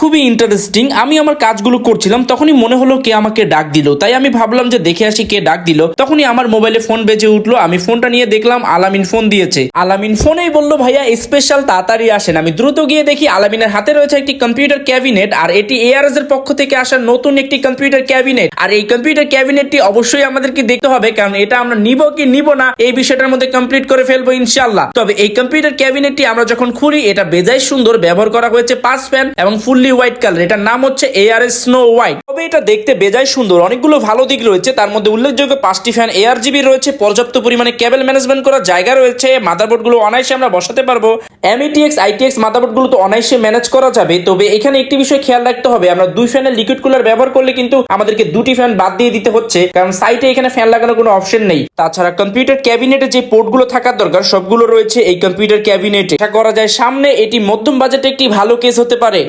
খুবই ইন্টারেস্টিং। আমি আমার কাজগুলো করছিলাম, তখনই মনে হলো কে আমাকে ডাক দিল, তাই আমি ভাবলাম যে দেখে আসি কে ডাক দিল। তখনই আমার মোবাইলে ফোন বেজে উঠলো, আমি ফোনটা নিয়ে দেখলাম আলামিন ফোন দিয়েছে। আলামিন ফোনেই বললো ভাইয়া স্পেশাল তাড়াতাড়ি আসেন। আমি দ্রুত গিয়ে দেখি আলামিনের হাতে রয়েছে একটি কম্পিউটার ক্যাবিনেট, আর এটি এআরএস এর পক্ষ থেকে আসা নতুন একটি কম্পিউটার ক্যাবিনেট। আর এই কম্পিউটার ক্যাবিনেটটি অবশ্যই আমাদেরকে দেখতে হবে, কারণ এটা আমরা নিব কি নিব না এই বিষয়টার মধ্যে কমপ্লিট করে ফেলবো ইনশাআল্লাহ। তবে এই কম্পিউটার ক্যাবিনেটটি আমরা যখন খুলি, এটা বেজায় সুন্দর, ব্যবহার করা হয়েছে 5 ফ্যান এবং ফুললি হোয়াইট কালার। এটার নাম হচ্ছে এআরএস স্নো হোয়াইট। তবে এটা দেখতে বেজায় সুন্দর, অনেকগুলো ভালো দিক রয়েছে। তার মধ্যে উল্লেখযোগ্য 5টি ফ্যান ARGB রয়েছে, পর্যাপ্ত পরিমাণে কেবল ম্যানেজমেন্ট করার জায়গা রয়েছে, মাদারবোর্ড গুলো অনায়াসে আমরা বসাতে পারবো। METX ITX মাদারবোর্ড গুলো তো অনায়াসে ম্যানেজ করা যাবে। তবে এখানে একটি বিষয় খেয়াল রাখতে হবে, আমরা 2 ফ্যানের লিকুইড কুলার ব্যবহার করলে কিন্তু আমাদেরকে 2টি ফ্যান বাদ দিয়ে দিতে হচ্ছে, কারণ সাইটে এখানে ফ্যান লাগানোর কোনো অপশন নেই। তাছাড়া কম্পিউটার ক্যাবিনেটে যে পোর্টগুলো থাকার দরকার সবগুলো রয়েছে এই কম্পিউটার ক্যাবিনেটে। আশা করা যায় সামনে এটি মধ্যম বাজেটে একটি ভালো কেস হতে পারে।